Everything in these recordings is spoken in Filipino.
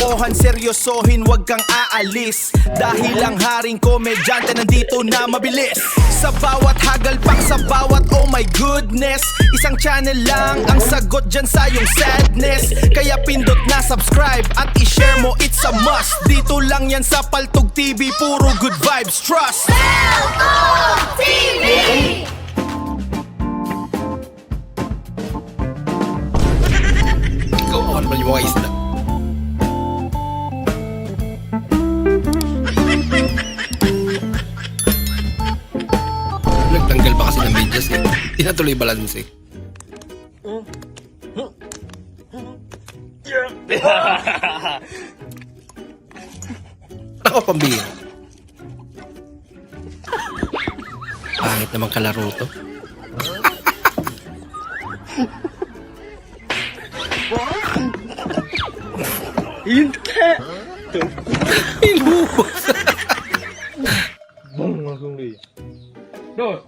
Lokohan, seryosohin, wag kang aalis. Dahil ang haring komedyante nandito na mabilis. Sa bawat hagalpak, sa bawat oh my goodness. Isang channel lang ang sagot dyan sa iyong sadness. Kaya pindot na subscribe at i-share mo, it's a must. Dito lang yan sa Paltog TV, puro good vibes, trust. Paltog TV! Ikaw ako naman yung mga isla. Nagtanggal pa kasi ng medyas eh. Hindi na tuloy balance eh. Ako pambira. Pangit naman kalaro to. Inte! Inubos. Bong langsung di. Dos.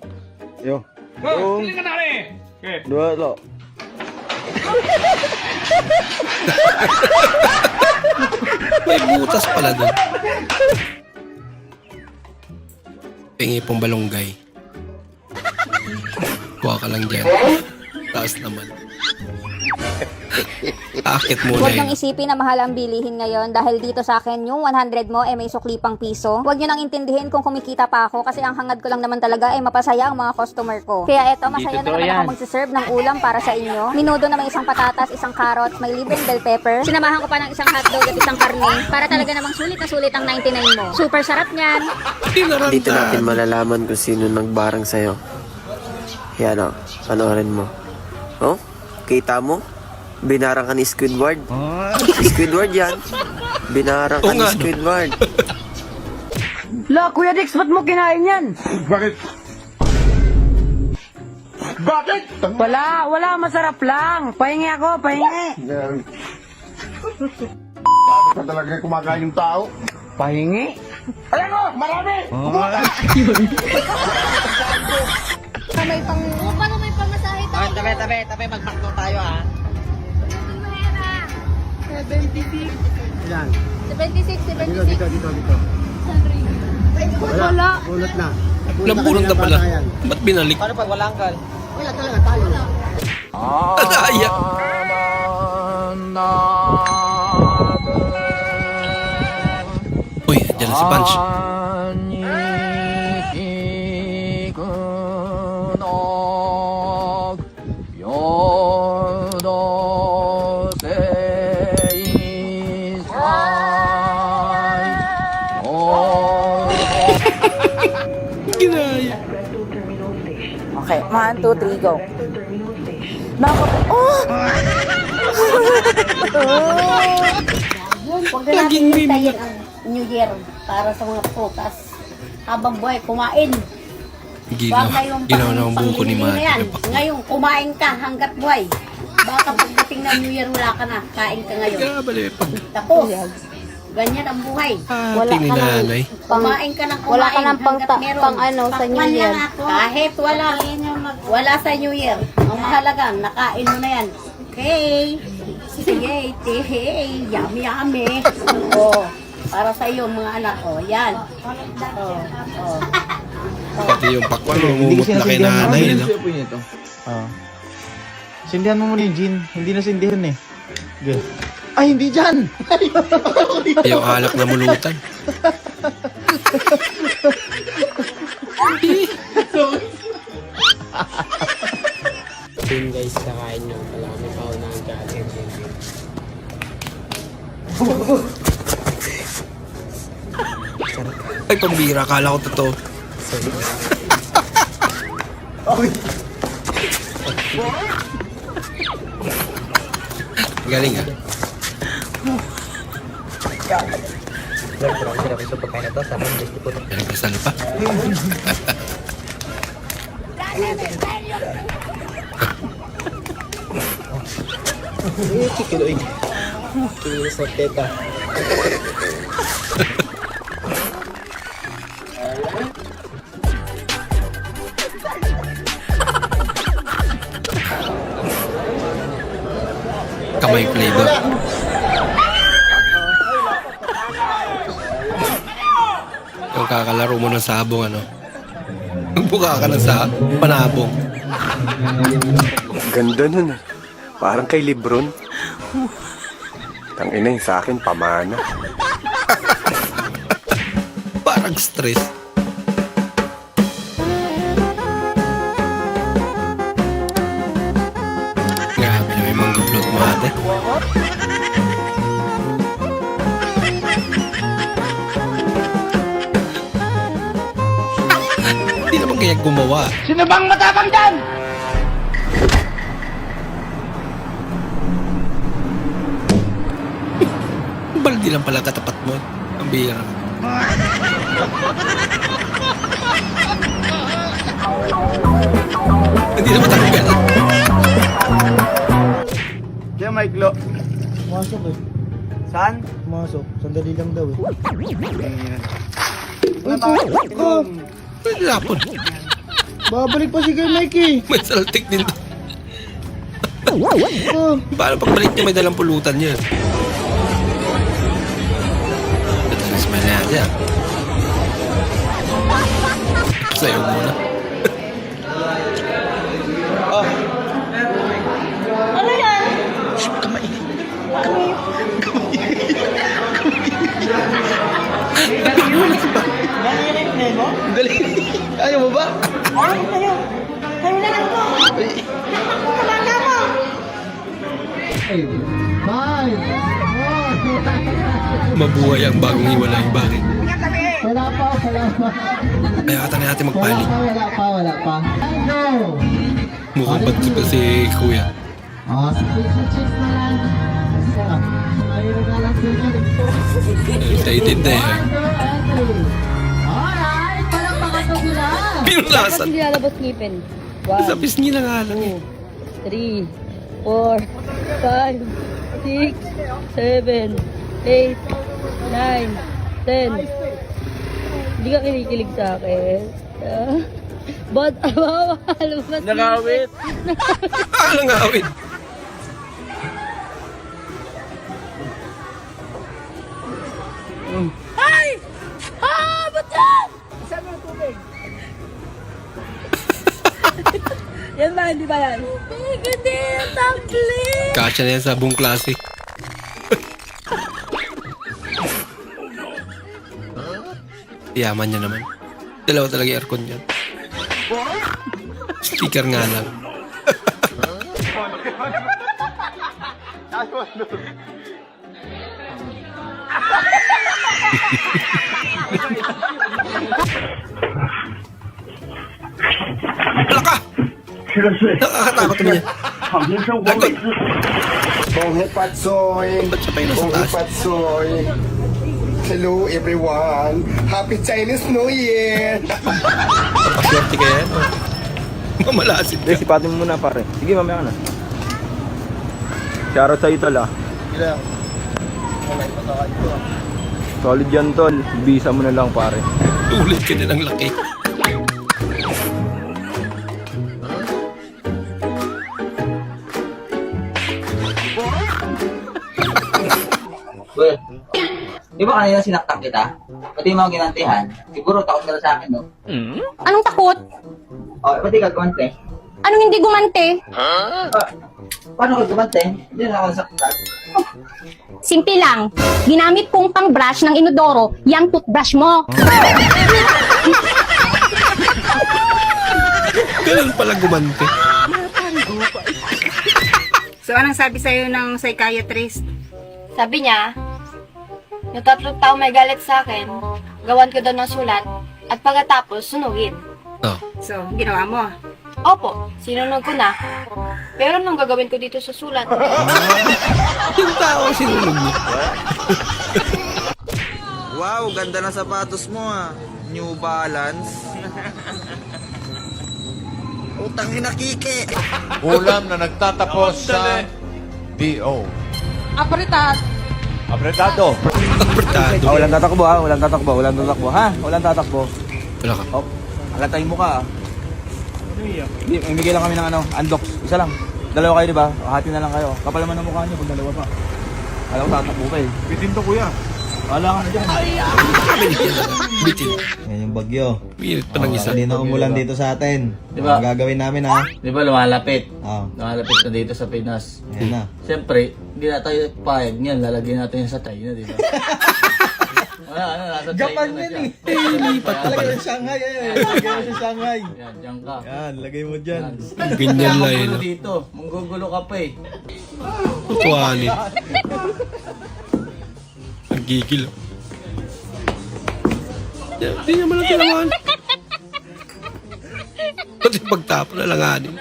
Yo. Go. Sini kena ni. Okey. Dua lo. May butas pala doon. Pingi pong balonggay. Kuha ka lang dyan. Taas naman. Akit muna Huwag yun. nang isipin na mahal ang bilihin ngayon dahil dito sa akin yung 100 mo may sukli pang piso. Huwag nyo nang intindihin kung kumikita pa ako kasi ang hangad ko lang naman talaga ay mapasaya ang mga customer ko. Kaya eto, masaya na naman ako magsiserve ng ulam para sa inyo. Minudo na may isang patatas, isang carrots, may libreng bell pepper. Sinamahan ko pa ng isang hotdog at isang karne para talaga namang sulit na sulit ang 99 mo. Super sarap niyan. Dito natin malalaman kung sino nagbarang sa'yo. Yan o, panoorin mo. Oh, kita mo? Binarang ka ni Squidward. Squidward yan. Binarang ka ni Squidward. La, Kuya Dix, ba't mo kinain yan? Bakit? Bakit? Wala, masarap lang. Pahingi ako, pahingi. Sabi ka talaga kumakain yung tao. Pahingi? Ayan o, marami! May pang... paano may pamasahe tayo? Tabi, magpakto tayo ah. 76, 76. Dito. Wala. Bunot na. Nabunot na pala. Ba't binalik? Paano pag walang kal? Wala talaga tayo. Adaya. Uy, andyan na si Punch. Ginaya. Okay, 1, 2, 3, go. Nako. Huwag na natin hintayin ang New Year para sa mga putas. Habang buhay, kumain. Ginawa na ang buko ni pangbibili na yan. Mati. Ngayon, kumain ka hanggat buhay. Baka pagdating ng New Year, wala ka na. Kain ka ngayon. Gabali, pag Tapos, ganyan ang buhay. hati ni nanay. Kumain ka ng kumain Wala ka ng hanggat meron. pang ano sa New Year. Kahit wala sa New Year. Ang mahalaga, nakain mo na yan. Okay. Sige, hey, yummy. Oh, para sa iyo mga anak ko. Yan. Oh. Pati yung pakwan, umumot na kay nanay. No? Sindihan mo muna yung gin. Hindi na sindihan eh. Good. Ay, hindi dyan! Yung alak na mulutan. Yun guys, kakain nyo. Wala kami paunahan galing. Ay, pambira. Akala ko totoo. Galing ah. Nagkasal pa. Kikiloy. Kilo sa teta. Kamay flavor. Kakalaro mo ng sabong, ano? Magbuka ka na sa panabong. Ganda nun. Parang kay Lebron. Tangina yung sa akin, pamana. Parang stress. Grabe na may mangga-float mo ate. Hindi naman kaya gumawa. Sino bang matapang dyan? Baldi lang pala katapat mo. Ang bihira. Hindi naman takagad. Kaya Mike Lo. Pumasok eh. Saan? Pumasok. Sandali lang daw eh. Pwede lapon. Babalik pa si Kuya Mike eh. May saltik din. Paano pagbalik niya may dalang pulutan niya? Ito sa smell natin. Sayo muna. Galing. Ayaw mo ba? Mabuhay ang bagong hiwalay. Bakit? Wala pa. Kaya ata na natin magpaling. Wala pa. Go! Mukhang ba't ba si Kuya? Chicks na lang. Ayun na lang Excited na eh. Alright, parang makatugula. Pinulasan. Hindi lalabas ngipin. Sa pisngi na nga lang eh. 3, 4, 5, 6, 7, 8, 9, 10. Hindi ka kinikilig sa akin. Ba't lumabas? Nangawit. Alang awit. Ay! Ah! Ba't yan? Yan ba? Hindi ba yan? Hindi! Tumbling! Kasya na yan sa buong klase. Yaman niya naman. Dalawa talaga yung aircon niyan. Sticker nga lang. Wala ka! Nakakatakot naman yan. Lagot! Bonghe Patsoy. Ba't siya pa yun nasa Bonghe taas? Patsoy. Hello everyone. Happy Chinese New Year. Paswerte ka yan. Mamalasin ka. Sipatin mo muna pare. Sige, mamaya ka na. Shoutout sa'yo tol ah. Ilang? Solid yan tol. Bisa mo na lang pare. Ulit ka na ng laki. Well, di ba kanina sinaktak kita? Pati yung mga ginantihan, siguro takot ka na sa akin, no? Anong takot? O, pati ka kumante. Anong hindi gumante? Paano ka kumante? Hindi na ako nasaktak. Simple lang. Ginamit kong pang-brush ng inodoro, yung toothbrush mo. Ganun pala gumante. So, anong sabi sa'yo ng psychiatrist? Sabi niya, yung 3 tao may galit sa akin, gawan ko daw ng sulat, at pagkatapos, sunugin. Oh. So, ginawa mo. Opo, sinunod ko na. Pero anong gagawin ko dito sa sulat? Yung tao ang sinulog niya. Wow, ganda ng sapatos mo ah. New Balance. Utang hinakike. Ulam na nagtatapos sa D.O. Apritat. Apretado. Apertado. Walang tatakbo ha, walang tatakbo, walang tatakbo ha, walang tatakbo. Wala ka. Oh, alatayin mo ka ah. Hindi, imigay lang kami ng ano, undox. Isa lang. Dalawa kayo, di ba? Hati na lang kayo. Kapal naman ang mukha niyo pag dalawa pa. Alam ko tatakbo pa eh. Bitin to kuya. Wala ka na dyan. Bitin. Yan yung bagyo. Pilit pa ng isa. Hindi na umulan dito sa atin. Diba? Ang gagawin namin ha. Di ba lumalapit? Oh, Lumalapit na dito sa Pinas. ayan na. Siyempre, hindi na tayo payag niyan. Lalagyan natin yan sa China, di ba? Nasa Japan China na yan siya. eh. Lipat pa Lagay pala. mo sa Shanghai. Lagay mo sa Shanghai. Yan, diyan ka. Yan, lagay mo dyan. Ganyan lang Manggugulo yun. dito. Manggugulo ka pa eh. Tutuhanin. Ang gigil. Hindi naman ang tinamaan. Pati pagtapon na langanin.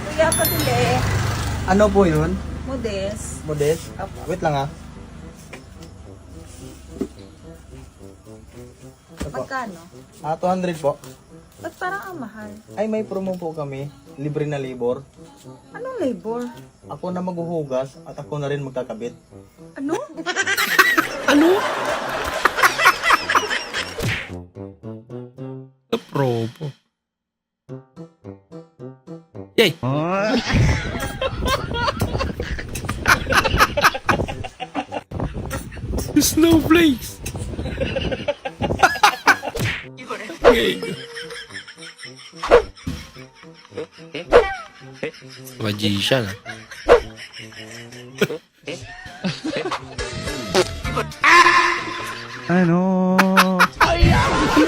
Kuya, paduli. Ano po yun? Modest. Modest? Wait lang ha. Magkano? 200 po. Ba't parang ang mahal? Ay, may promo po kami. Libre na labor. Anong labor? Ako na maghuhugas at ako na rin magkakabit. Ano? Ano? Sa propo. Yay! Snowflakes! Okay. Magician ah. Ano?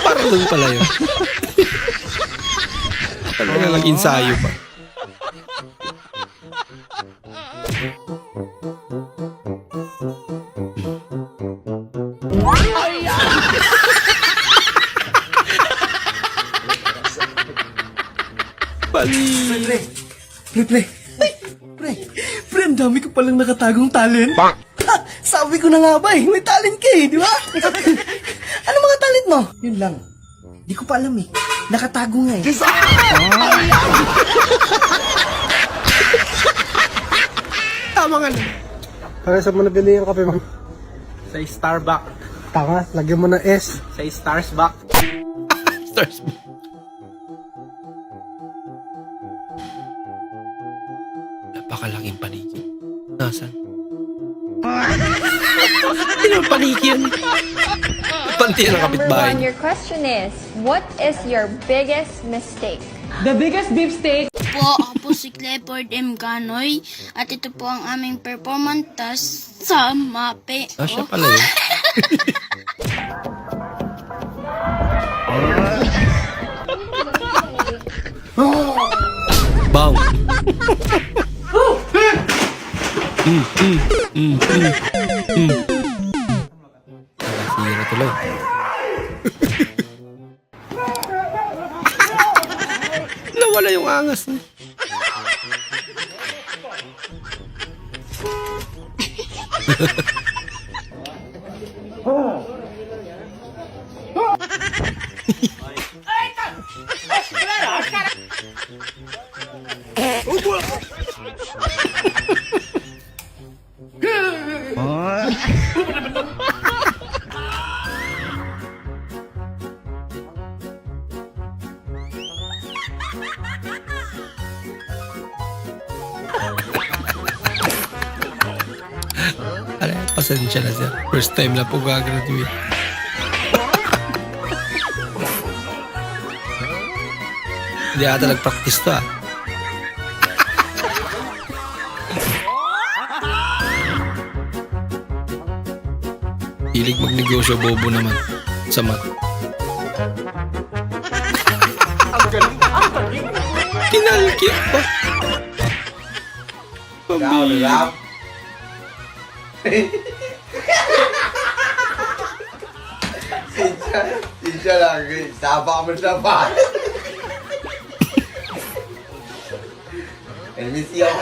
Parang doon pala yun. Talaga nag-ensayo pa. Bali. Pre, ang dami ko palang nakatagong talent. Ha, sabi ko na nga ba eh, may talent ka eh, di ba? Ano mga talent mo? Yun lang. Di ko pa alam eh. Nakatago nga eh. Tama nga lang. Para sa mo nabili yung kape, ma'am? Sa Starbucks. Tanga, lagyan mo ng S. Sa Starsbucks. Stars. Napakalaking paniki. Nasaan? Hindi naman paniki yan. Panti na kapitbahay. Your question is, what is your biggest mistake? The biggest beefsteak. Po, ako po si Clifford M. Ganoy at ito po ang aming performance task sa MAPE. Ah, siya pala yun. Bang! Nasira tuloy. Nawala yung angas. Pasensya na sir. First time lang po gagraduate. Hindi ata nag-practice to ah. Hilig magnegosyo, bobo naman. Sa mat. Kinalkit pa. Pambihira. Siya lang, saba mo siya pa. Emisyon.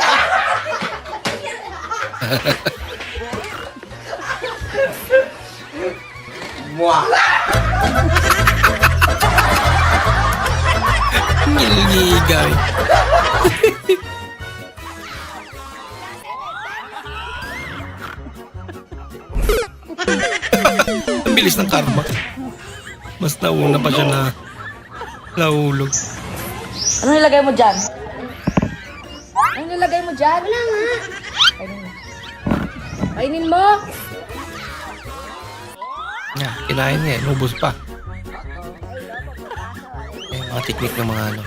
Mwah! Ngiligaw. Ang bilis ng karma. Mas nauna pa siya na nahulog. Ano nilagay mo dyan? Ano nilagay mo dyan? Wala nga. Kainin mo! Yan, kinain niya, nubos pa. Yung mga technique ng mga ano.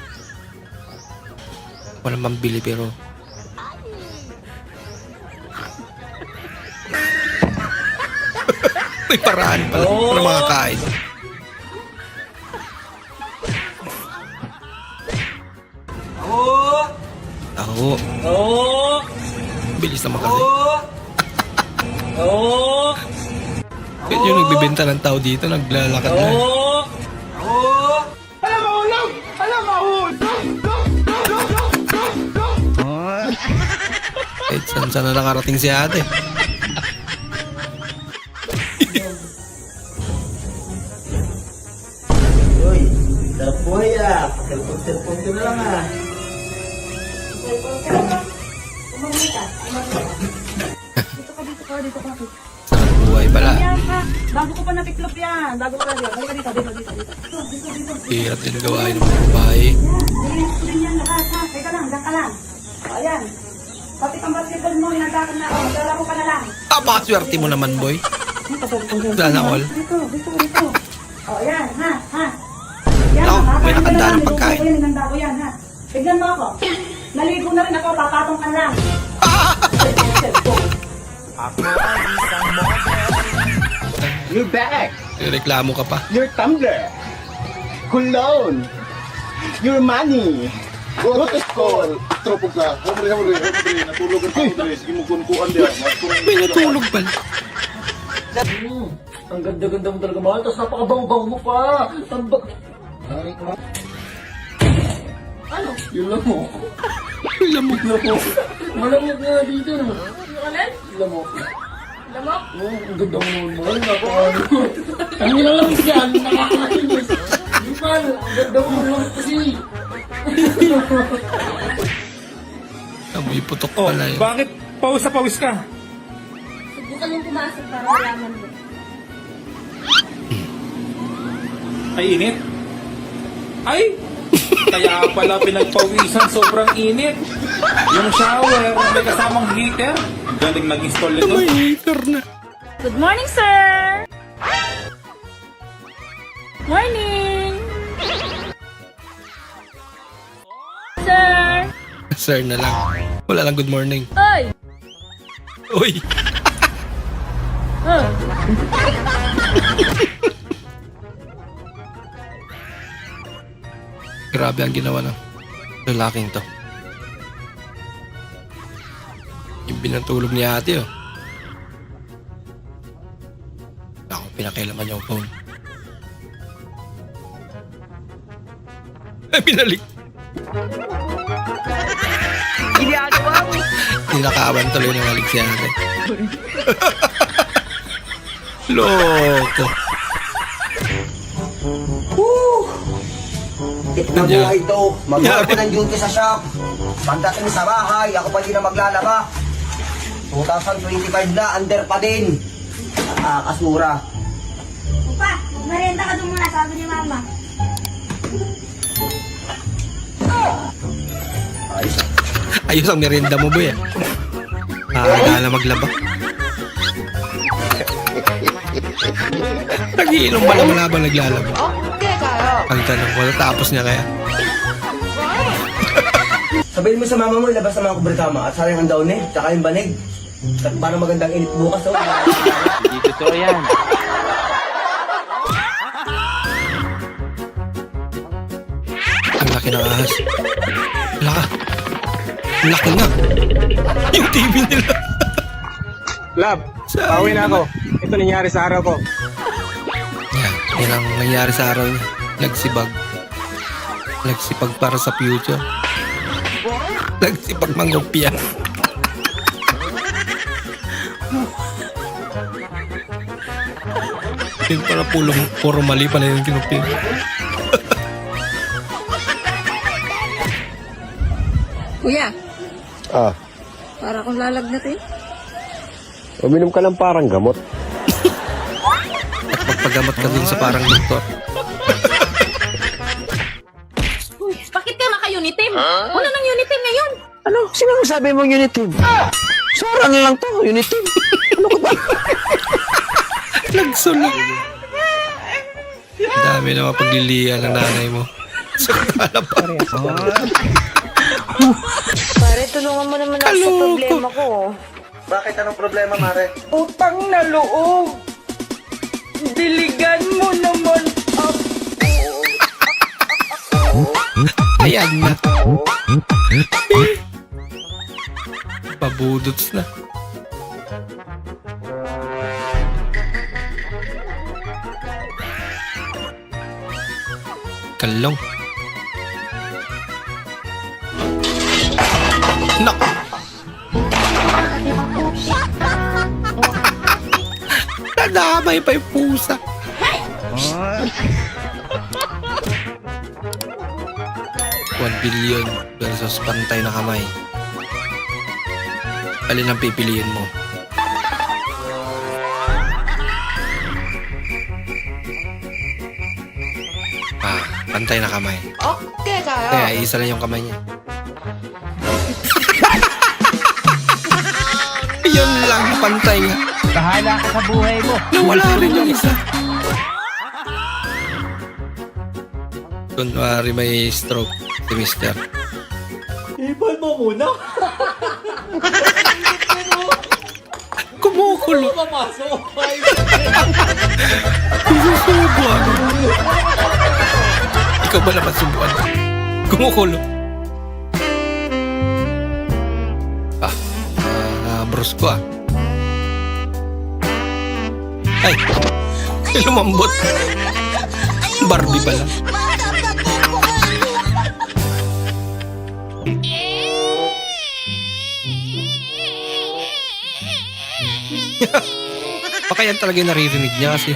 Walang mambili pero may paraan pala para makakain. Ako. Bilis naman kasi. Yun yung nagbibenta ng tao dito, naglalakad na. Eh, saan na nakarating si ate? Uy, sarap buhay ah. Cellphone ko na lang ah. Sarap buhay pala. Bago ko pa natiklop yan. Bago ko pa dito. Dito. Hirap din gawain ng babae. Din yan lahat ha. Teka lang, dyan ka lang. O, ayan. Pati kang basketball mo, hinagakan na ako. Maglalaro ka na lang. Pakaswerte mo naman, boy. Sana all. Dito. O, ayan, ha. Yan, Ako, may makakain ka nakanda na lang. ng pagkain. Niluto ko yan, hinanda ko yan, ha. Tignan mo ako. Naligo na rin ako, papatong ka lang. You're back! Reklamo ka pa. Your tumbler! Cologne! Your money! What is called? Tropo ka. Hombre. Natulog ang hombre. Sige mo kunkuan diyan. May natulog pala. Ang ganda-ganda mo talaga, mahal. Tapos napakabango-bango mo pa. Tambak. Ano? Yung lamok. Lamok. Malamok nga dito. No? Ulit? Lamok. Lamok? Oh, ang ganda mo naman, mahal. Napakano. Ang nilalamok yan. Nakakainis. Di pa, ang ganda mo naman kasi. Amoy putok pala yun. Bakit pawis na pawis ka? Subukan yung pumasok para malaman mo. Ay, init. Ay! Kaya pala pinagpawisan, sobrang init. Yung shower, may kasamang heater. Galing nag-install nito. May heater na. Good morning, sir! Morning! Sir! Sir na lang. Wala lang good morning. Oy! Uy! Grabe ang ginawa ng lalaking to. Yung binatulog ni ate, oh. Ako, pinakailaman yung phone. Ay, binalik. Tinakawan tuloy ng alig si ate. Loko. Tignan mo ito. Magbago ng duty sa shop. Pagdating sa bahay, ako pa din na maglalaba. 2025 na, under pa din. Nakakasura. Pa, merienda ka doon muna, sabi ni mama. Ayos ang merienda mo, boy. Wala na maglaba. Nagiinom ba naman habang naglalaba? Ang tanong ko, natapos niya kaya. Sabihin mo sa mama mo, ilabas na mga kubritama at sayang ang daon eh, tsaka yung banig. At para magandang init bukas, oh. Hindi totoo yan. Ang laki ng ahas. Laka. Ang laki nga. Yung TV nila. Lab, pauwi na ako. Ito nangyari sa araw ko. Yan ang nangyari sa araw niya. Nagsibag. Nagsipag para sa future. Nagsipag mangopya. Yung para puro mali pala yung kinupin. Kuya, Ah, para akong lalagnat eh. uminom ka ng parang gamot. At magpagamot ka dun sa parang doktor. Bakit ka naka-unitim? Wala nang unitim ngayon. Ano? Sino sabi mong unitive? Basura na lang to, Unitin. Nagsulag. Ang dami na mapaglilihan ng nanay mo. Sa kalapang. Pare, tulungan mo naman ako sa problema ko. Bakit? Anong problema, Mare? Utang na loob. Diligan mo naman ako. Ayan na. Pabudots na. Kalong. Naku. Nadamay pa yung pusa. $1 billion versus pantay na kamay. Alin ang pipiliin mo? Pantay na kamay. Okay kayo. Kaya isa lang yung kamay niya. Yun lang, pantay nga. Bahala ka sa buhay mo. Nawala rin yung isa. Kunwari may stroke si Mister. Ipon mo muna. Kumukulo. Papasok. Susubuan. Ikaw ba naman subuan? Kumukulo. Bros ko Ay, lumambot. Barbie pala. Baka yan talaga yung naririnig niya kasi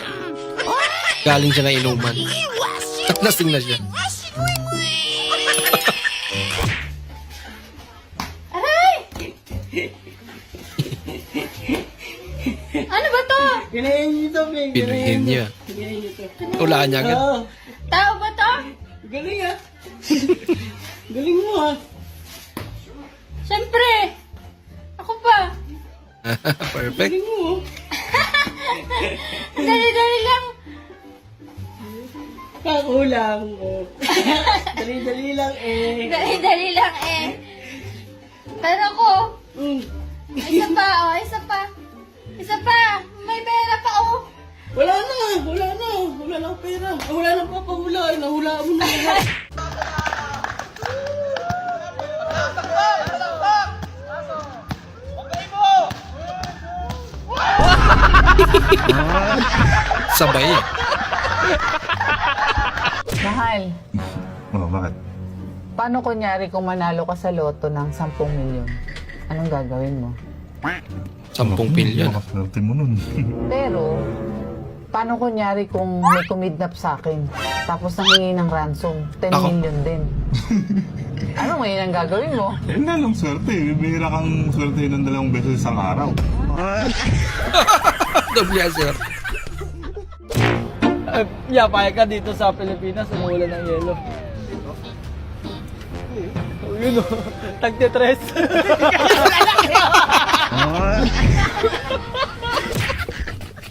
galing siya na inuman. At lasing na siya. Ano ba to? Ganahin niyo to, Bing. Pinuhin niya. Ganahin niyo to. Ulaan niya agad. Tao ba to? Galing ah. Galing mo ah. Siyempre. Ako pa. Perfect. Galing mo. Dali-dali lang. Kakulang mo. Dali-dali lang eh. Dali-dali lang eh. Pero ako, isa pa, oh, isa pa. Isa pa, may pera pa, oh. Wala na. Wala na. Wala na pera. Wala na papahula. Nahula mo na. Sabay eh. Mahal, Oh, bakit? paano kunyari kung manalo ka sa loto ng 10 milyon? Anong gagawin mo? 10 billion. Makaswerte mo nun. Pero, paano kunyari kung may kumidnap sa akin, tapos nangingi ng ransom, 10 Ako? million din? Ano ngayon ang gagawin mo? Yun na lang swerte. Bibihira kang swerte ng 2 beses isang araw. Doble sir. Yapay ka dito sa Pilipinas. Umuulan ng yelo. Oh, yun o. Tagte-tres.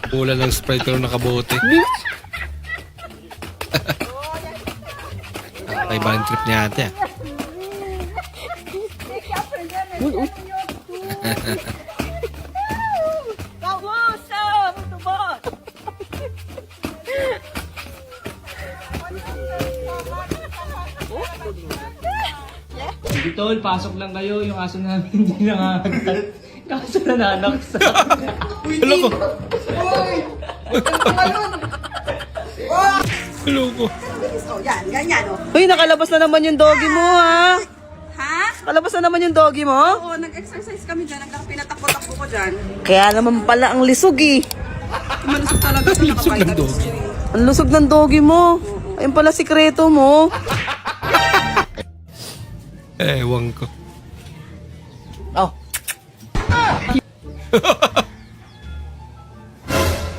Pula ng Sprite pero nakabote. Kaibahan trip niya ate. Tol, pasok lang kayo. Yung aso namin hindi nangangagat. Kaso nananaksa. Hello ko. Hello ko. Yan, ganyan o. Uy, nakalabas na naman yung doggy mo, ha? Ha? Nakalabas na naman yung doggy mo? Oo, nag-exercise kami dyan. Pinatakbo-takbo ko dyan. Kaya naman pala ang lisog, eh. Malusog talaga siya. Lusog ng doggy. Ang lusog ng doggy mo. Ayun pala sikreto mo. Ewan ko. Oh.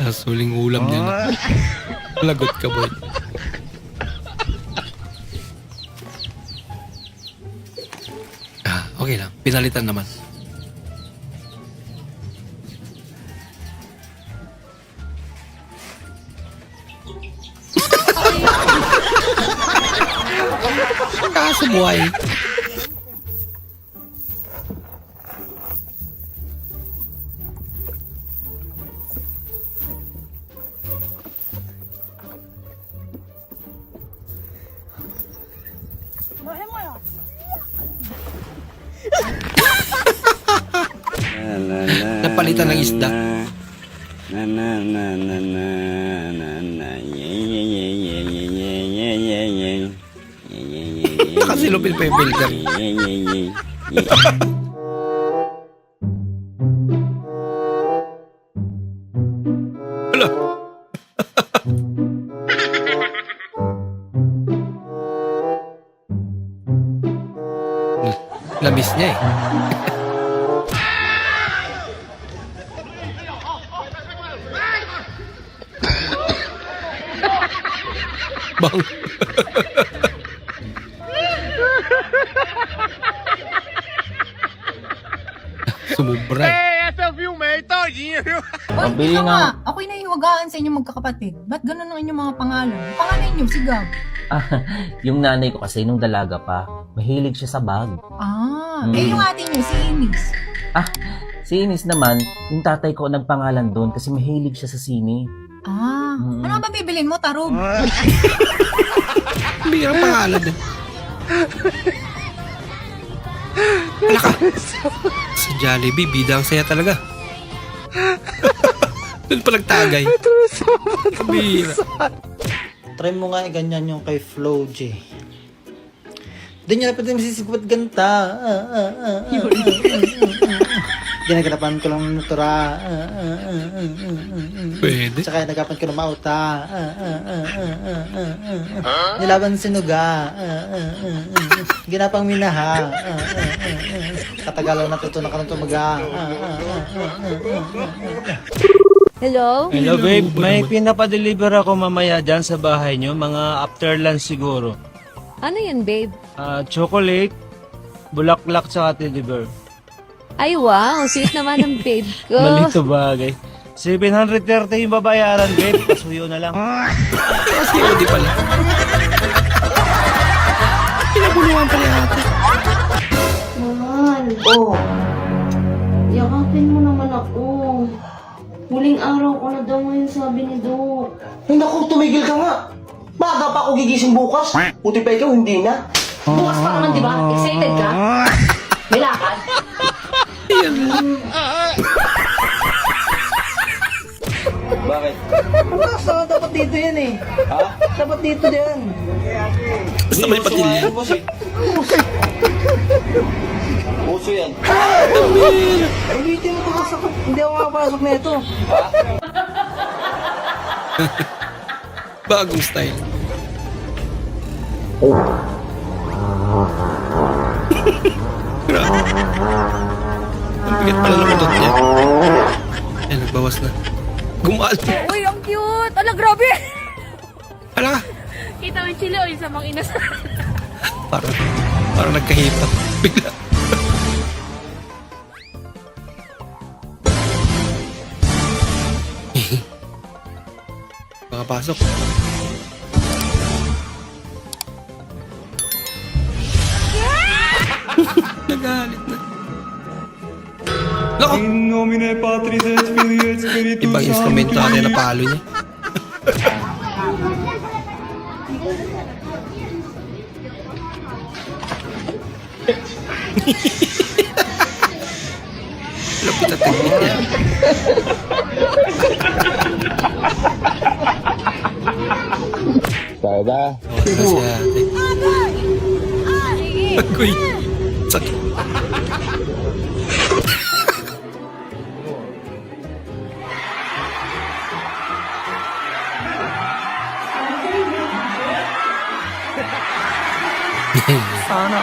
Nasuling ulam niya na. Lagot ka, boy. Okay lang. Pinalitan naman. Kaso buhay. Napalitan ng isda. Nakasilupin pa yung filter. Wala. Labis niya eh. Bang. Sumubra eh. Oy, ikaw nga, ako'y nahiwagaan sa inyong magkakapatid. Ba't ganun ang inyong mga pangalan? Pangalan niyo, sigab. Yung nanay ko kasi nung dalaga pa, mahilig siya sa bag. Eh yung ate niyo, si Inis. Si Ines naman, yung tatay ko nagpangalan doon kasi mahilig siya sa sine. Ano ba bibilin mo, tarog? Bira pangalan eh. Wala ka. Sa Jollibee, bida ang saya talaga. Doon pa nagtagay. Bira. Try mo nga ganyan yung kay Flo J. Doon nyo na pwede masisipat ganta. Ginaganapan ko lang ng natura. Pwede. Tsaka nagapan ko ng mauta. Nilaban sinuga. Ginapang minaha. Katagalaw natutunan ka ng tumaga. Hello? Hello babe, may pinapadeliver ako mamaya dyan sa bahay nyo, mga after lunch siguro. Ano yan, babe? Chocolate, bulaklak, tsaka teddy bear. Ay, wow. Sweet naman ng babe ko. Malito bagay. 730 yung babayaran, babe. Pasuyo na lang. Pasuyo, di pala. Pinabuluhan pala yata. Mahal. Yakapin mo naman ako. Huling araw ko na daw ngayon, sabi ni Doc. Ay naku, tumigil ka nga. Maaga pa ako gigising bukas. Puti pa ikaw, hindi na. Bukas pa naman, di ba? Excited ka? May lakad? Bakit? Basta dapat dito yan eh. Ha? Dapat dito yan. Basta may patilya. Puso yan. Ay, dito mo pakasok. Hindi ako makapasok na ito. Bagong style. Grabe. Ang bigat pala ng utot niya. Ayan, nagbawas na. Gumaan. Uy, ang cute! Ala, grabe! Ala ka. Kita mo yung chili o yung samang inas. Parang nagkahipat. Bigla. Makapasok. Nagalit na. Lako! Ibang instrumento natin na palo niya. Lapit na teknik niya. Tayo ba? Wala si ate. Agoy. Sakit.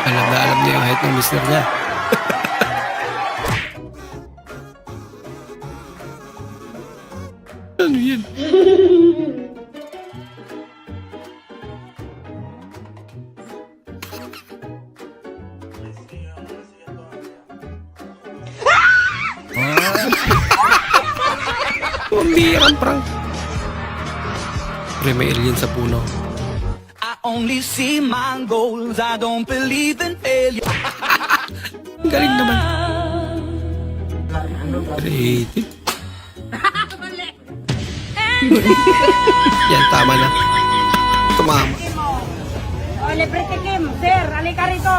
Alam na alam niya yung height ng mister niya. Ano yan? Pambirang prank. Siyempre may alien sa puno. I only see my goals, I don't believe in failure. Ang galing naman. Creative. Yan, tama na. Tumama. O, libre tikim. Sir, halika rito.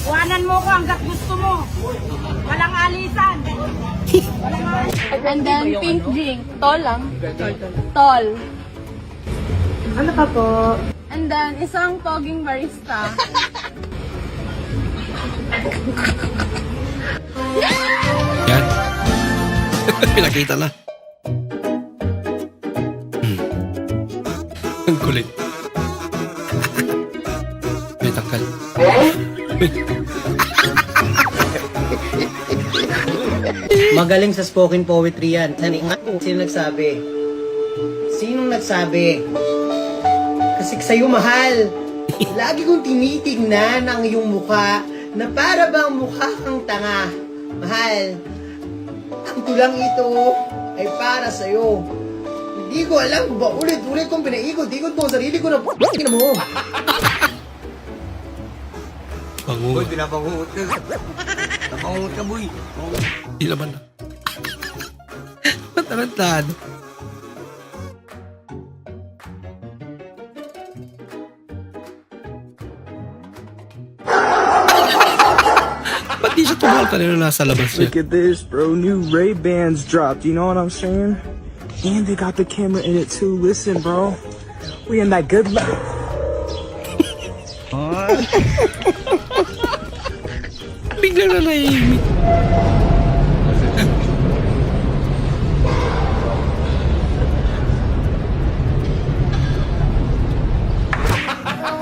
Kuhanan mo ko hanggat gusto mo. Walang alisan. And then, pink drink. Tall lang. Tall. Ano ka po? And then, isang poging barista. Yan. Pinakita na. Ang kulit. May tangkal. Magaling sa spoken poetry yan. Sino nagsabi? Sinong nagsabi? Kasi sa'yo, mahal. Lagi kong tinitignan ang iyong mukha na para bang mukha kang tanga. Mahal, ang tulang ito ay para sa'yo. Hindi ko alam ba ulit-ulit kong pinaikot-ikot ko ang sarili ko na p***kin mo. Pangungot. Pinapangungot ka. Napangungot ka, boy. Hindi naman na. Matarantado. Ba't di siya tumal kanina nasa labas niya? Look at this, bro. New Ray-Bans dropped. You know what I'm saying? And they got the camera in it too. Listen, bro. We in that good life. Biglang na nahihimik.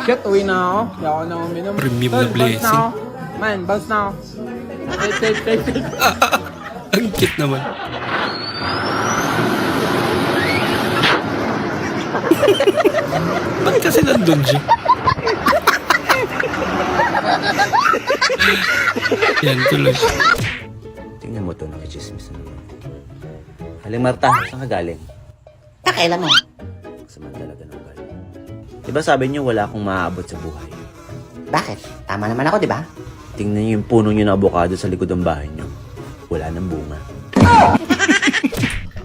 Shit, uwi na ako. Hindi ako na uminom. Premium na Tol, blessing. bounce na ako. Man, bounce na ako. Wait. Ang cute naman. Bakit kasi nandun siya? Yan, tuloy. Tingnan mo to, nakichismis na naman. Aling Marta, saan ka galing? Pakailan mo. Saman talaga ng galing. Diba sabi niyo wala akong maaabot sa buhay? Bakit? Tama naman ako, di ba? Tingnan niyo yung puno niyo na avocado sa likod ng bahay niyo. Wala nang bunga.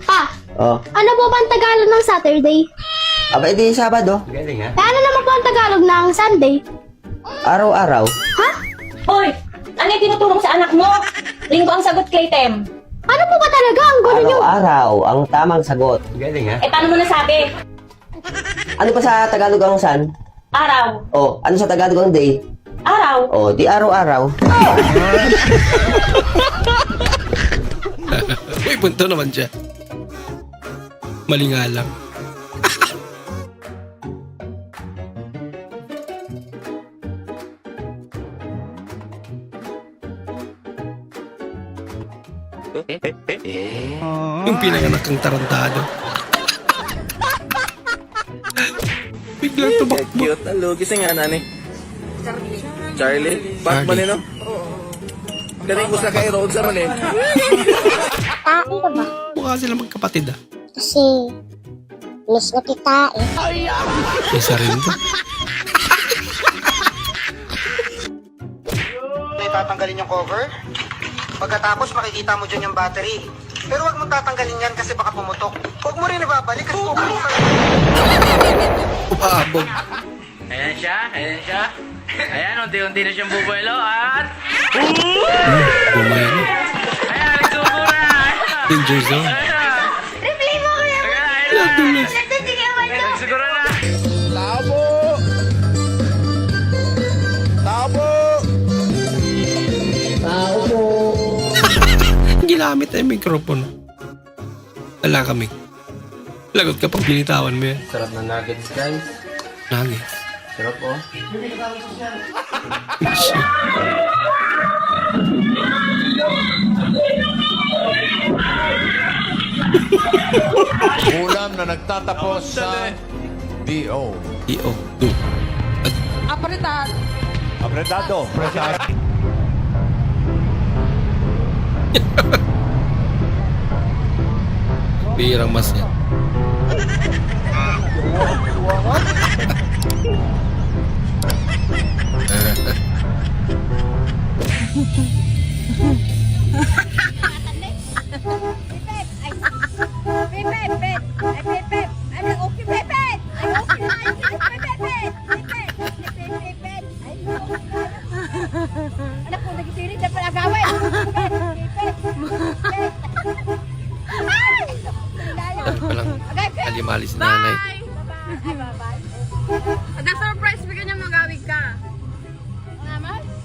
Pa, Oh, ano po ba ang Tagalog ng Saturday? aba edi Sabado. Galing ha? Ano naman po ang Tagalog ng Sunday? Araw-araw. Ha? Hoy! Ano yung tinuturo mo sa anak mo? Linggo ang sagot, Claytem. Ano po ba talaga ang gulo nyo? Araw-araw ang tamang sagot. Galing ha? Eh, paano mo nasabi? Ano pa sa Tagalog ang sun? Araw. Oh, ano sa Tagalog ang day? Araw. Oh, di araw-araw. May punto naman siya. Mali nga lang. Yung pinanganak kang tarantado. Biglang tumakbo. Cute. Ang lugis nga nani. Charlie? Batman eh, no? Galing ko sa kay Road sa man eh. Ako ba ba? Mukha sila magkapatid ah. Kasi, miss na kita eh. Isa rin to. Tatanggalin yung cover. Pagkatapos makikita mo dyan yung battery. Pero wag mong tatanggalin yan kasi baka pumutok. Huwag mo rin ibabalik kasi pumutok. Umaabog. Ayan siya. Ayan, unti-unti na siyang bubuelo at... Bumaya na. Ayan, nagsubo na! Danger zone. Replay mo ko yan! Nadulas. Nagtitigawan to! Siguro na! Ginamit na yung mikropono. Wala kami. Lagot kapag binitawan mo yan. Sarap na nuggets, guys. Nuggets. Sarap oh. Ulam na nagtatapos sa D.O. D.O. Apretado. Birang mas yan. Anak ko, nagitirin sa palagawin. Palang alimali si nanay. Nag-surprise pa kanya magawig ka.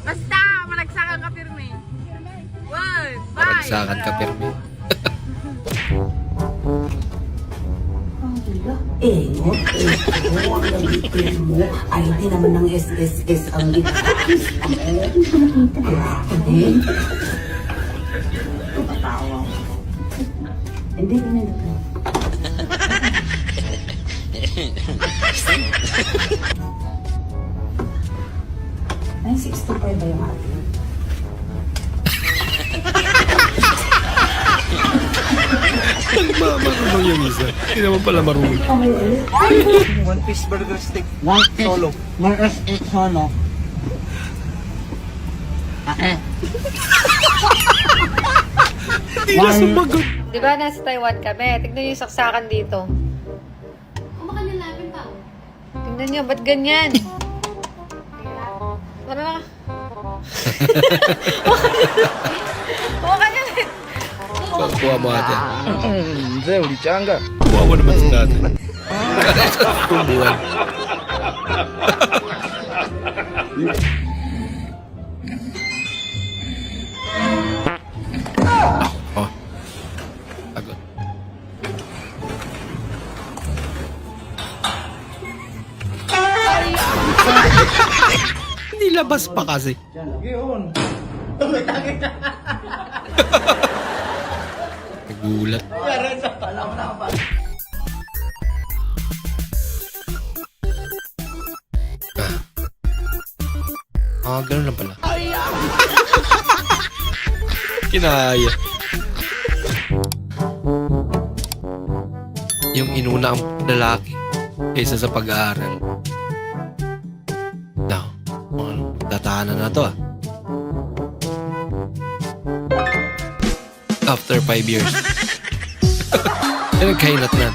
Basta, malagsakan ka pirmi. Wow, bye. Malagsakan ka pirmi. Ang nagipin mo ay di naman ng SSS ang lipas. Hindi naman ito. Ay, 65 ba yung atin? Marunong yung isa. Hindi naman pala marunong. One piece burger stick. One solo. Burger stick solo. Hindi na sumagot. Diba nasa Taiwan kami? Tignan niyo yung saksakan dito. Kumakan yung namin pa. Tignan niyo, ba't ganyan? Parang... Kumakan niyo. Kuha mo ate. Zeo, di changa. Kuha naman si tatay. Tumbuhan. Oh. Agad. Hindi labas pa kasi. Nagulat. Ganun lang pala. Kinaya. Yung inuna ang lalaki kaysa sa pag-aaral. Now, tatahanan na to ah. After 5 years. Nagkainat na.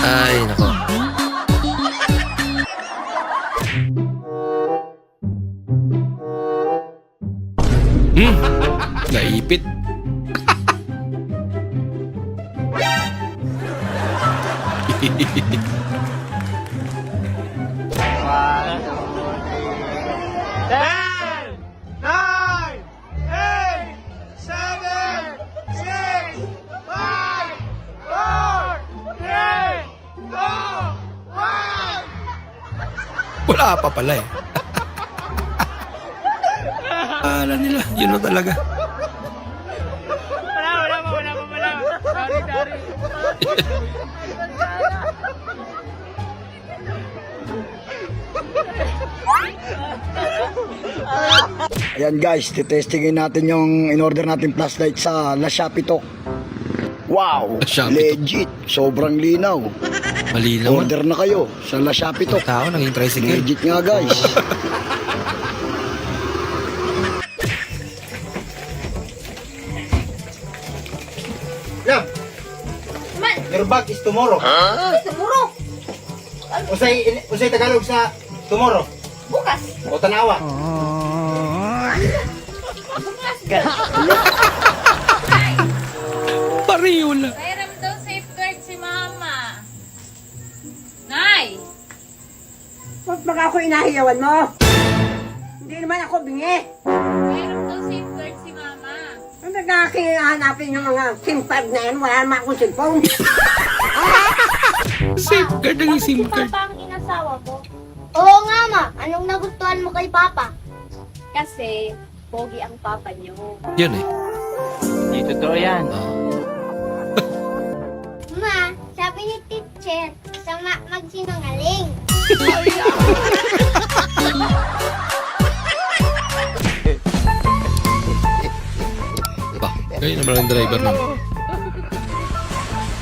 Ay, nako. Naipit. Wala pa pala eh. Alam nila, yun na talaga. Wala. Dari. Ayan guys, titestingin natin yung in-order natin flashlight sa La Shapitok. Wow, legit, sobrang linaw. Malinaw. Order na kayo sa La Shapitok. Tao, naging tricycle. Legit nga guys. Love, your bag is tomorrow. Tomorrow? Usay Tagalog sa tomorrow. Bukas. O tanawa. Pariola. Mayroon daw safeguard si mama. Nay! Huwag baka ako inahiyawan mo. Hindi naman ako bingi. Mayroon daw safeguard si mama. Ang nagkakahanapin yung mga SIM card na yan, wala naman akong cellphone. Safeguard ang SIM card. Papa ang inasawa ko. Oo nga ma, anong nagustuhan mo kay Papa? Kasi, pogi ang papa niyo. Yun eh. Hindi totoo yan. Ma, sabi ni teacher, sama magsinungaling. Ba, kayo naman ang driver naman.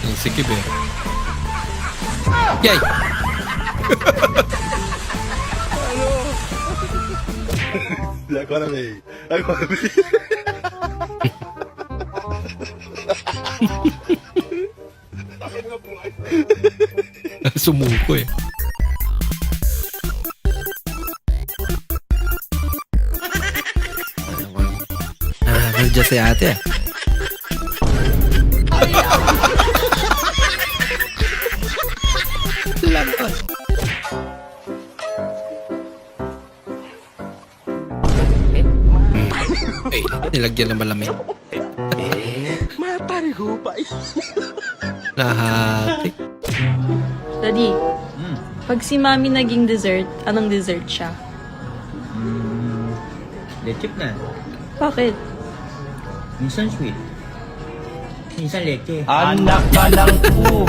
Ang sikip eh. Yay! Ako na may. Ako na may. Sumuko eh. Nandiyan si ate eh. Lakas. Ay, nilagyan ng malamig. Matarigupay. Nahati. Daddy, pag si Mami naging dessert, anong dessert siya? Lechip na. Bakit? Minsan sweet. Minsan leche. Anak ka lang po.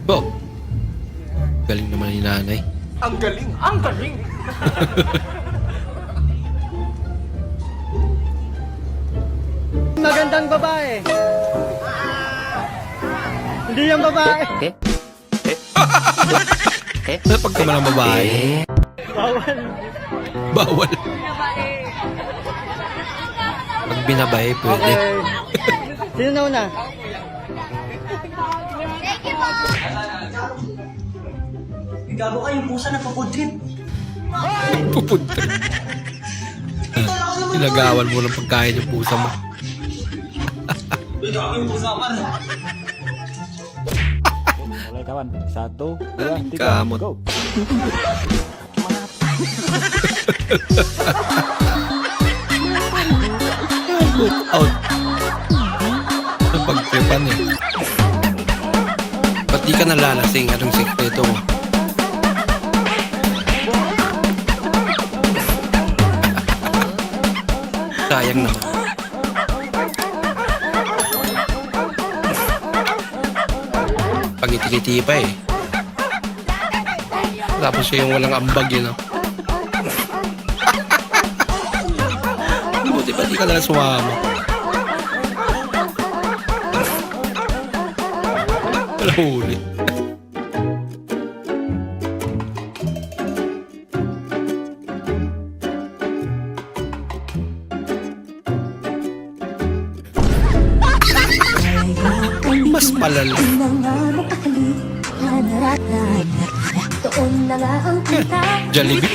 Bo. Galing naman ni nanay. Ang galing! Ang galing! Magandang babae. Hindi yung babae. Ano pag ka malang babae? Bawal. Bawal. Pag binabay, pwede. Sino na una? Gago ka yung pusa na papudrit. Pupunta. Ilagawan mo ng pagkain yung pusa mo. Gago yung pusa man. Mulai kawan. 1, 2, 3, Kamot. go. Look out. Ang pagtripan eh. Ba't di ka nalalasing? Anong sikreto mo? Sayang naman. Pangiti-ngiti pa eh. Tapos siya yung walang ambag yun, no? Buti ba di ka nalang sumama? Wala huli. Mas palala. Jollibee?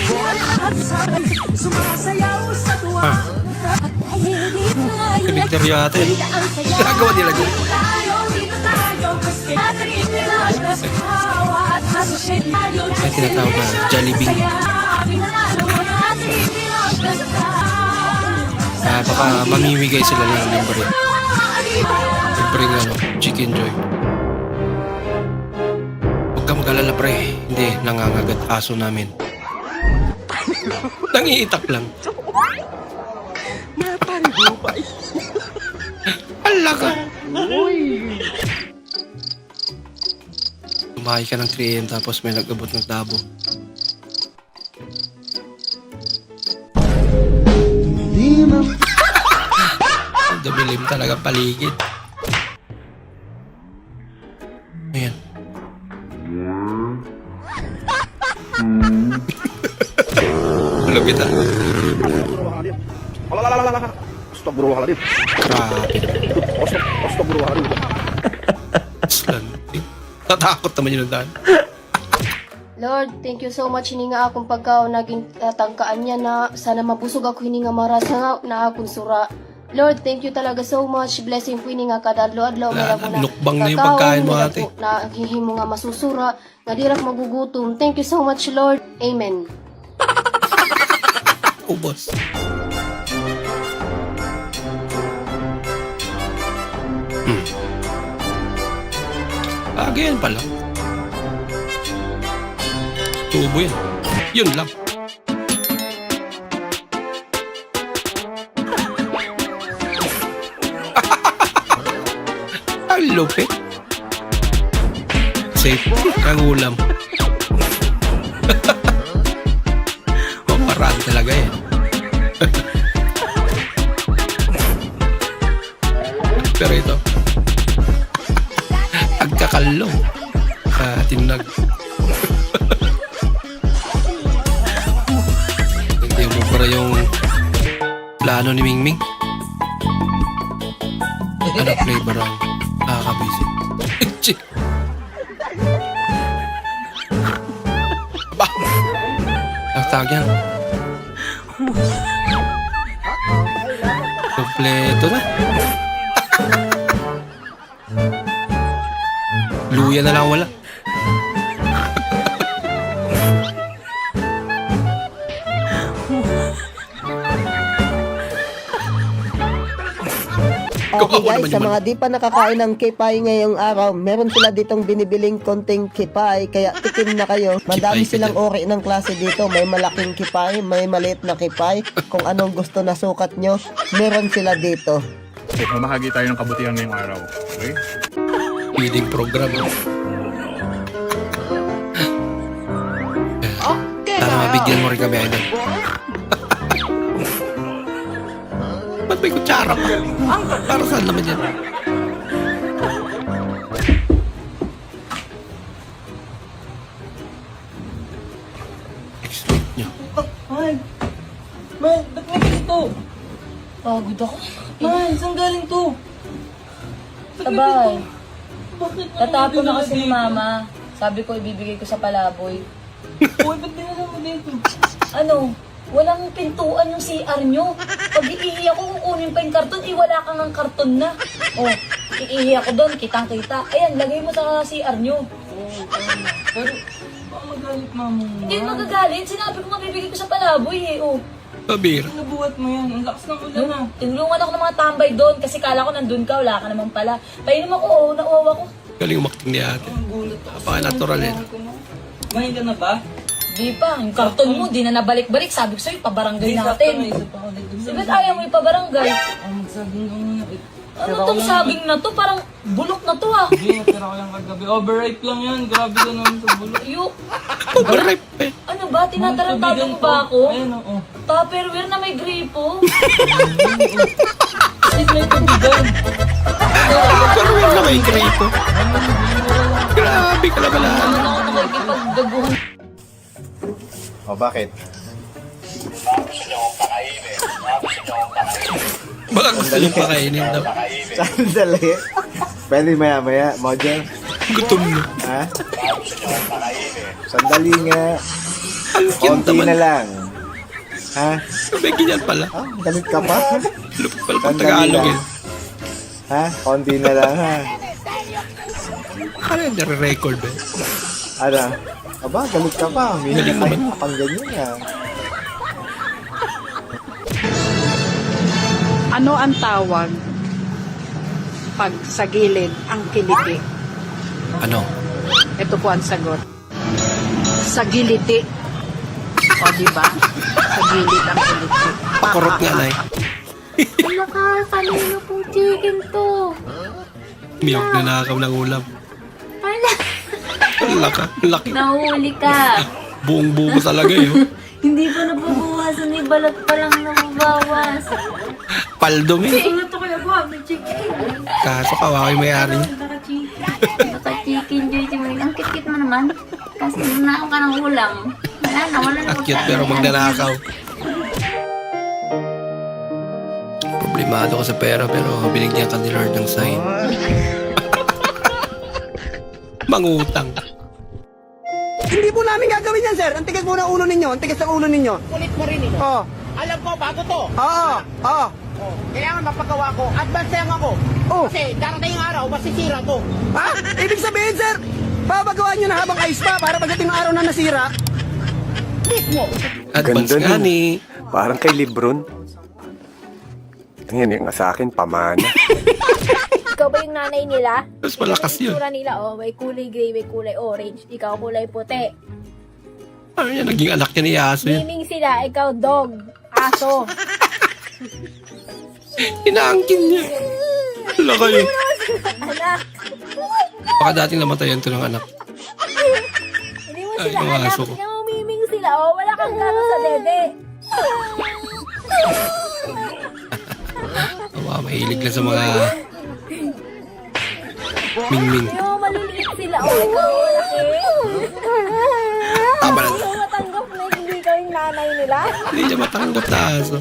Cemetery yata eh. Nagawa nila dyan. May tinatawag na Jollibee. Baka mamimigay sila ng libre. Libre nga no, Chicken Joy. Huwag ka mag-alala pre. Hindi, nangangagat aso namin. Nangiitak lang. Ala ka. Tumahay ka ng 3 AM tapos may nag-abot ng tabo. Ang dumilim talaga paligid. Ayan. Lupit ah. Astagfirullahaladzim. Grabe. Astagfirullahaladzim. Aslan. Tatakot naman yun ang daan. Lord, thank you so much hininga akong pagkaw naging tangkaan niya na sana mabusog ako hininga marasa na akong sura. Lord, thank you talaga so much. Blessing po hininga kadadlo-adlaw Lukbang na yung pagkain mo ate. Na hihimo nga masusura, nga dirak magugutom. Thank you so much, Lord. Amen. Ubos. Again pala. bobo yan. Yun lang. Ang lupit. Safe kang ulam. Maparaan talaga eh. Pero ito, agkakalong. Tinag. Hindi mo para yung plano ni Mingming. Ano flavor ang nakakabisit? Chik! Ba? Tawag yan. Kompleto na. Luya na lang wala. Okay guys, sa mga di pa nakakain ng kipay ngayong araw, meron sila ditong binibiling konting kipay, kaya tikim na kayo. Madami silang ori ng klase dito, may malaking kipay, may maliit na kipay. Kung anong gusto na sukat nyo, meron sila dito. Okay, mamahagi tayo ng kabutihan ngayong araw. Okay? Feeding program. Sana mabigyan mo rin kami idol. Ba't may kutsara pa? Para saan naman yan? Explain nyo. Ay! Man, ba't may ganito? Pagod ako. Man, saan galing to? Sabay. Tatapon na kasi ni Mama. Sabi ko ibibigay ko sa palaboy. Uy, ba't dinala mo dito? Ano? Walang pintuan yung CR nyo. Pag iihi ako, kukunin pa yung karton, wala kang ang karton na. Oh, iihi ako doon, kitang-kita. Ayan, lagay mo sa CR nyo. Pero, baka magalit Mama. Hindi magagalit. Sinabi ko nga bibigay ko sa palaboy eh. Oh. Pabira. Nabuhat mo yan. Ang lakas ng ulan na. Tinulungan ako ng mga tambay doon kasi kala ko nandun ka, wala ka naman pala. Painom ako, oh, nauwawa ko. Galing umakting ni ate. Napaka-natural yan. Kumain ka na ba? Di pa. Yung karton mo, di na nabalik-balik. Sabi ko sa'yo, pabarangay natin. Ba't ayaw mo ipabarangay? Magsaging ka muna. Ano tong saging na to? Parang bulok na to ah. Hindi, natira ko lang kagabi. Overripe lang yan. Grabe ka naman sa bulok. Ayok. Overripe eh. Ano ba? Tinatarantado mo ba ako? Ayan o. Tupperware na may gripo. Tupperware na may gripo. Grabe ka na pala. Ano ako nakikipagdaguhan? O, bakit? Baka gusto nyo pakainin daw. Sandali. Pwede maya-maya, Mojo. Gutom na. Ha? Sandali nga. Konti na lang. Ha? May ganyan pala. Ah, galit ka pa? Lupit pala pang Tagalog eh. Ha? Konti na lang ha. Ano yung nare-record eh? Ano? Aba, galit ka pa. Hindi ka pang ganyan ha. Ano ang tawag pag sa gilid ang kiliti? Ano? Ito po ang sagot. Sa giliti. O, diba? Sa gilid ang kiliti. Pakurot nga na eh. Ano ka? Kanino pong chicken to? Miyok na nakakaw ng ulam. Ala, Laki. nahuli ka. Buong buo talaga eh. Oh. Hindi pa nababawasan, may balat pa lang nababawas. Paldom eh. Ano to kaya ba? May chicken. Kaso kawawa yung may-ari niya. Naka-chicken, Joy. Ang kit-kit mo naman. Kasi nanakaw ka ng ulam. Wala na. At cute pero magnanakaw. Problemado ka sa pera pero binigyan ka ni Lord ng sign. Mangutang. Hindi po namin gagawin yan, sir. Ang tigas po ng ulo ninyo. Ang tigas ng ulo ninyo. Kulit mo rin ito. Oo. Alam ko, bago to. Oo. Oo. Kailangan mapagawa ko. Advance lang ako. Kasi darating yung araw, masisira to. Ha? Ibig sabihin, sir, babagawan nyo na habang ayos pa para pagdating ng araw na nasira. Mismo. Advance Ganda nga nun. ni. Parang kay Lebron. Yan yung sa akin, pamana. Ikaw ba yung nanay nila? Mas malakas yun. Itsura nila, oh, may kulay gray, may kulay orange. Ikaw kulay puti. Ano yan, naging anak niya ni aso yan. Miming sila, ikaw dog, aso. Inaangkin niya. Wala kayo. Anak. Baka dating namatayan to ng anak. Hindi mo Ay, sila yung anak. aso ko. Namumiming sila. Oh, wala kang gano sa dede. Mahilig lang sa mga mingming. Hindi mo maliliit sila. Oh, ikaw malaki. Tama na. Hindi mo matanggap na hindi ka yung nanay nila. Hindi niya matanggap na aso.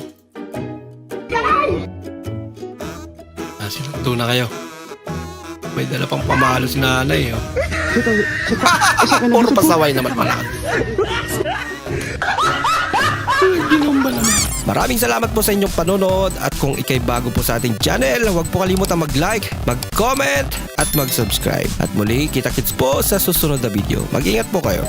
Sinundo na kayo. May dala pang pamalo si nanay. Oh. Puro pasaway naman pala. Maraming salamat po sa inyong panonood at kung ikay bago po sa ating channel, huwag po kalimutan mag-like, mag-comment at mag-subscribe. At muli, kita-kits po sa susunod na video. Mag-ingat po kayo.